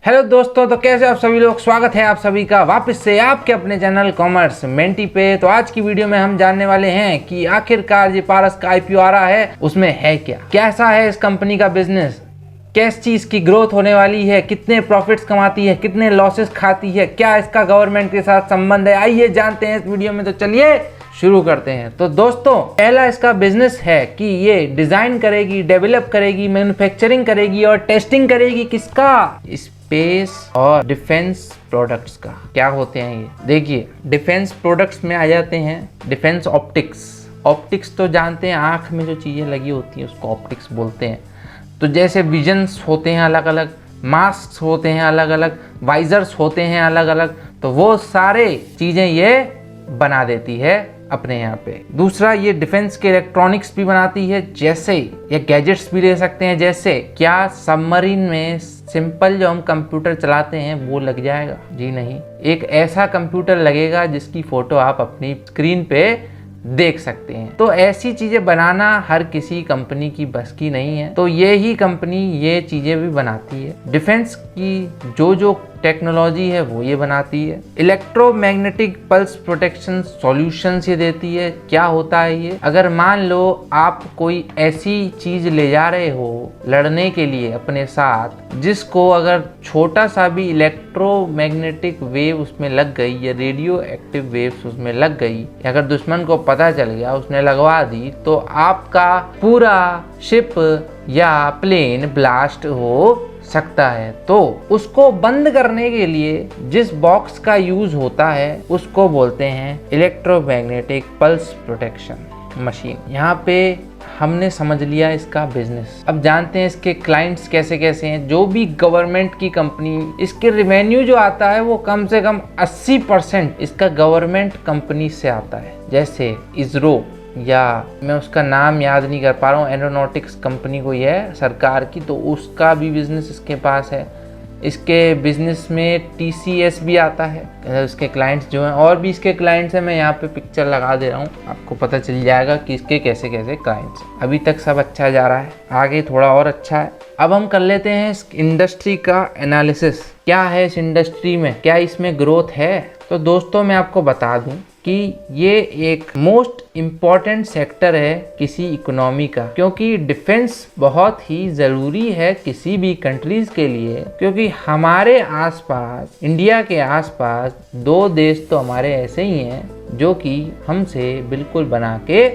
Hello दोस्तों, तो कैसे आप सभी लोग। स्वागत है आप सभी का वापस से आपके अपने चैनल कॉमर्स मेंटी पे। तो आज की वीडियो में हम जानने वाले हैं कि आखिरकार ये पारस का आईपीओ आ रहा है, उसमें है क्या, कैसा है इस कंपनी का बिजनेस, किस चीज की ग्रोथ होने वाली है, कितने प्रॉफिट्स कमाती है, कितने लॉसेस खाती है, क्या इसका गवर्नमेंट के साथ संबंध है। आइए जानते हैं इस वीडियो में। तो चलिए शुरू करते हैं। तो दोस्तों, पहला इसका बिजनेस है कि ये डिजाइन करेगी, डेवलप करेगी, मैन्युफैक्चरिंग करेगी और टेस्टिंग करेगी किसका, स्पेस और डिफेंस प्रोडक्ट्स का। क्या होते हैं ये, देखिए डिफेंस प्रोडक्ट्स में आ जाते हैं डिफेंस ऑप्टिक्स। ऑप्टिक्स तो जानते हैं, आंख में जो चीजें लगी होती हैं उसको ऑप्टिक्स बोलते हैं। तो जैसे विजन्स होते हैं अलग अलग, मास्क होते हैं अलग अलग, वाइजर्स होते हैं अलग अलग, तो वो सारे चीजें ये बना देती है अपने यहाँ पे। दूसरा, ये डिफेंस के इलेक्ट्रॉनिक्स भी बनाती है, जैसे ये गैजेट्स भी ले सकते हैं। जैसे क्या सबमरीन में सिंपल जो हम कंप्यूटर चलाते हैं वो लग जाएगा? जी नहीं, एक ऐसा कंप्यूटर लगेगा जिसकी फोटो आप अपनी स्क्रीन पे देख सकते हैं। तो ऐसी चीजें बनाना हर किसी कंपनी की बस की नहीं है, तो ये ही कंपनी ये चीजें भी बनाती है। डिफेंस की जो टेक्नोलॉजी है वो ये बनाती है। इलेक्ट्रोमैग्नेटिक पल्स प्रोटेक्शन सॉल्यूशंस ये देती है। क्या होता है ये, अगर मान लो आप कोई ऐसी चीज ले जा रहे हो लड़ने के लिए अपने साथ, जिसको अगर छोटा सा भी इलेक्ट्रोमैग्नेटिक वेव उसमें लग गई या रेडियो एक्टिव वेव्स उसमें लग गई, अगर दुश्मन को पता चल गया, उसने लगवा दी, तो आपका पूरा शिप या प्लेन ब्लास्ट हो सकता है। तो उसको बंद करने के लिए जिस बॉक्स का यूज होता है उसको बोलते हैं इलेक्ट्रोमैग्नेटिक पल्स प्रोटेक्शन मशीन। यहाँ पे हमने समझ लिया इसका बिजनेस। अब जानते हैं इसके क्लाइंट्स कैसे कैसे हैं। जो भी गवर्नमेंट की कंपनी, इसके रेवेन्यू जो आता है वो कम से कम 80% इसका गवर्नमेंट कंपनी से आता है। जैसे इसरो, या मैं उसका नाम याद नहीं कर पा रहा हूँ, एरोनॉटिक्स कंपनी कोई है सरकार की, तो उसका भी बिजनेस इसके पास है। इसके बिजनेस में TCS भी आता है। इसके क्लाइंट्स जो हैं, और भी इसके क्लाइंट्स हैं, मैं यहाँ पे पिक्चर लगा दे रहा हूँ, आपको पता चल जाएगा कि इसके कैसे कैसे क्लाइंट्स। अभी तक सब अच्छा जा रहा है, आगे थोड़ा और अच्छा है। अब हम कर लेते हैं इस इंडस्ट्री का एनालिसिस। क्या है इस इंडस्ट्री में, क्या इसमें ग्रोथ है? तो दोस्तों मैं आपको बता दूं कि ये एक मोस्ट इम्पॉर्टेंट सेक्टर है किसी इकोनॉमी का, क्योंकि डिफेंस बहुत ही ज़रूरी है किसी भी कंट्रीज के लिए। क्योंकि हमारे आसपास, इंडिया के आसपास 2 देश तो हमारे ऐसे ही हैं जो कि हमसे बिल्कुल बना के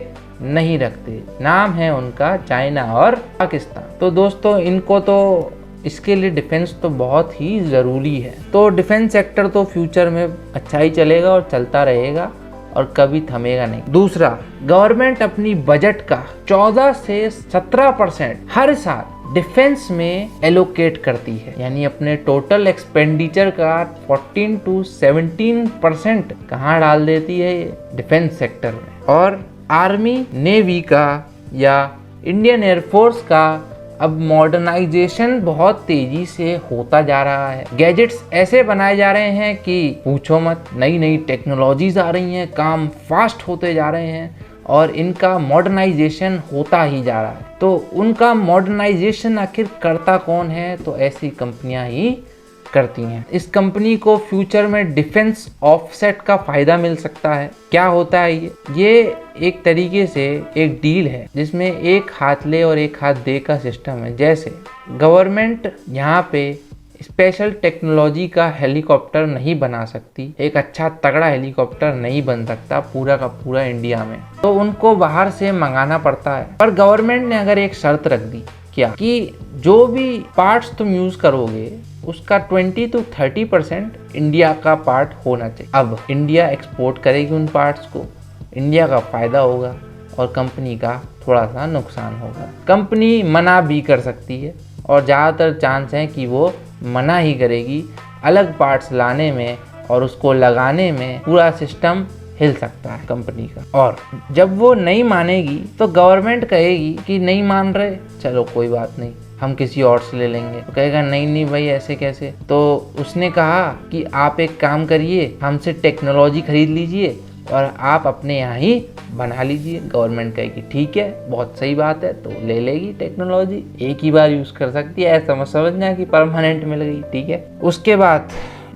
नहीं रखते। नाम है उनका चाइना और पाकिस्तान। तो दोस्तों इनको तो, इसके लिए डिफेंस तो बहुत ही ज़रूरी है। तो डिफेंस सेक्टर तो फ्यूचर में अच्छा ही चलेगा और चलता रहेगा और कभी थमेगा नहीं। दूसरा, गवर्नमेंट अपनी बजट का 14 से 17% हर साल डिफेंस में एलोकेट करती है, यानी अपने टोटल एक्सपेंडिचर का 14 to 17% कहाँ डाल देती है ये डिफेंस सेक्टर में। और आर्मी नेवी का या इंडियन एयरफोर्स का अब मॉडर्नाइजेशन बहुत तेजी से होता जा रहा है। गैजेट्स ऐसे बनाए जा रहे हैं कि पूछो मत, नई नई टेक्नोलॉजीज आ रही हैं, काम फास्ट होते जा रहे हैं और इनका मॉडर्नाइजेशन होता ही जा रहा है। तो उनका मॉडर्नाइजेशन आखिर करता कौन है? तो ऐसी कंपनियां ही करती हैं। इस कंपनी को फ्यूचर में डिफेंस ऑफसेट का फायदा मिल सकता है। क्या होता है ये एक तरीके से एक डील है जिसमें एक हाथ ले और एक हाथ दे का सिस्टम है। जैसे गवर्नमेंट यहाँ पे स्पेशल टेक्नोलॉजी का हेलीकॉप्टर नहीं बना सकती, एक अच्छा तगड़ा हेलीकॉप्टर नहीं बन सकता पूरा का पूरा इंडिया में, तो उनको बाहर से मंगाना पड़ता है। पर गवर्नमेंट ने अगर एक शर्त रख दी, क्या कि जो भी पार्ट्स तुम यूज करोगे उसका 20 to 30% इंडिया का पार्ट होना चाहिए। अब इंडिया एक्सपोर्ट करेगी उन पार्ट्स को, इंडिया का फायदा होगा और कंपनी का थोड़ा सा नुकसान होगा। कंपनी मना भी कर सकती है और ज़्यादातर चांस है कि वो मना ही करेगी। अलग पार्ट्स लाने में और उसको लगाने में पूरा सिस्टम हिल सकता है कंपनी का। और जब वो नहीं मानेगी तो गवर्नमेंट कहेगी कि नहीं मान रहे, चलो कोई बात नहीं, हम किसी और से ले लेंगे। तो कहेगा नहीं नहीं भाई ऐसे कैसे। तो उसने कहा कि आप एक काम करिए, हमसे टेक्नोलॉजी खरीद लीजिए और आप अपने यहाँ ही बना लीजिए। गवर्नमेंट कहेगी ठीक है, बहुत सही बात है, तो ले लेगी टेक्नोलॉजी, एक ही बार यूज कर सकती है, ऐसा मत समझना कि परमानेंट मिल गई, ठीक है। उसके बाद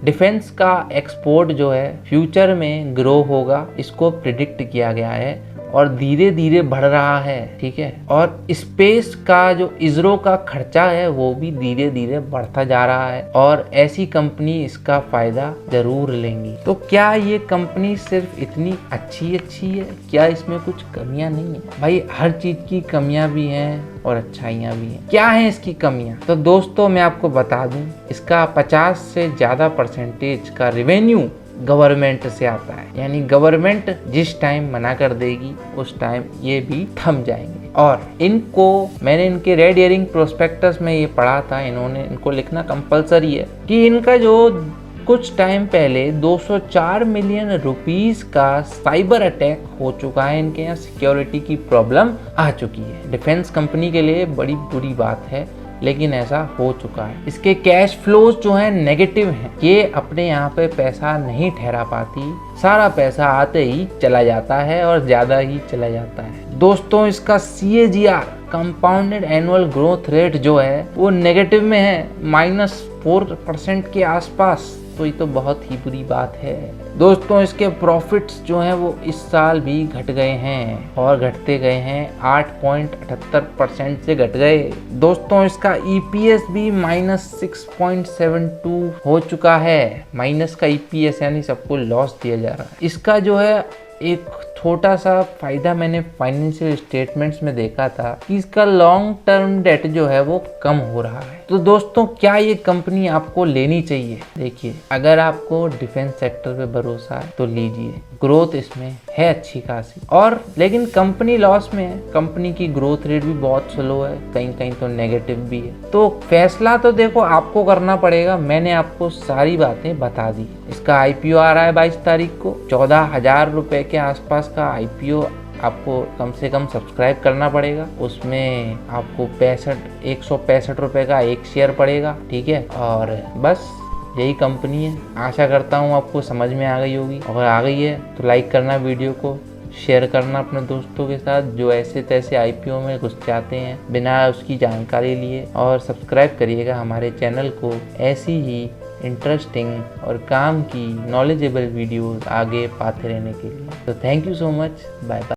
डिफेंस का एक्सपोर्ट जो है फ्यूचर में ग्रो होगा, इसको प्रिडिक्ट किया गया है और धीरे धीरे बढ़ रहा है, ठीक है। और स्पेस का जो इसरो का खर्चा है वो भी धीरे धीरे बढ़ता जा रहा है और ऐसी कंपनी इसका फायदा जरूर लेंगी। तो क्या ये कंपनी सिर्फ इतनी अच्छी है? क्या इसमें कुछ कमियां नहीं है? भाई हर चीज की कमियां भी हैं और अच्छाइयां भी हैं। क्या है इसकी कमियां? तो दोस्तों मैं आपको बता दूं, इसका 50 से ज्यादा परसेंटेज का रेवेन्यू गवर्नमेंट से आता है, यानी गवर्नमेंट जिस टाइम मना कर देगी उस टाइम ये भी थम जाएंगे। और मैंने इनके रेड हेरिंग प्रोस्पेक्टस में ये पढ़ा था, इनको लिखना कंपलसरी है कि इनका जो कुछ टाइम पहले 204 मिलियन रुपीस का साइबर अटैक हो चुका है, इनके यहाँ सिक्योरिटी की प्रॉब्लम आ चुकी है। डिफेंस कंपनी के लिए बड़ी बुरी बात है, लेकिन ऐसा हो चुका है। इसके कैश फ्लोज जो हैं नेगेटिव हैं, ये अपने यहाँ पे पैसा नहीं ठहरा पाती, सारा पैसा आते ही चला जाता है और ज्यादा ही चला जाता है। दोस्तों इसका CAGR compounded annual growth rate जो है वो नेगेटिव में है, -4% के आसपास, तो ये तो बहुत ही बुरी बात है। दोस्तों इसके प्रॉफिट्स जो हैं वो इस साल भी घट गए हैं और घटते गए हैं, 8.78% से घट गए। दोस्तों इसका EPS भी -6.72 हो चुका है। माइनस का EPS यानी सबको लॉस दिया जा रहा है। इसका जो है एक छोटा सा फायदा मैंने फाइनेंशियल स्टेटमेंट्स में देखा था कि इसका लॉन्ग टर्म डेट जो है वो कम हो रहा है। तो दोस्तों क्या ये कंपनी आपको लेनी चाहिए? देखिए अगर आपको डिफेंस सेक्टर पे भरोसा है तो लीजिए, ग्रोथ इसमें है अच्छी खासी, और लेकिन कंपनी लॉस में है, कंपनी की ग्रोथ रेट भी बहुत स्लो है, कहीं कहीं तो नेगेटिव भी है। तो फैसला तो देखो आपको करना पड़ेगा, मैंने आपको सारी बातें बता दी। इसका IPO आ रहा है 22 तारीख को, 14,000 रुपए के आसपास का IPO आपको कम से कम सब्सक्राइब करना पड़ेगा। उसमें आपको 165 रुपए का एक शेयर पड़ेगा, ठीक है। और बस यही कंपनी है। आशा करता हूँ आपको समझ में आ गई होगी। अगर आ गई है तो लाइक करना, वीडियो को शेयर करना अपने दोस्तों के साथ जो ऐसे तैसे IPO में घुस जाते हैं बिना उसकी जानकारी लिए, और सब्सक्राइब करिएगा हमारे चैनल को ऐसी ही इंटरेस्टिंग और काम की नॉलेजेबल वीडियोस आगे पाते रहने के लिए। तो thank you so much, bye bye.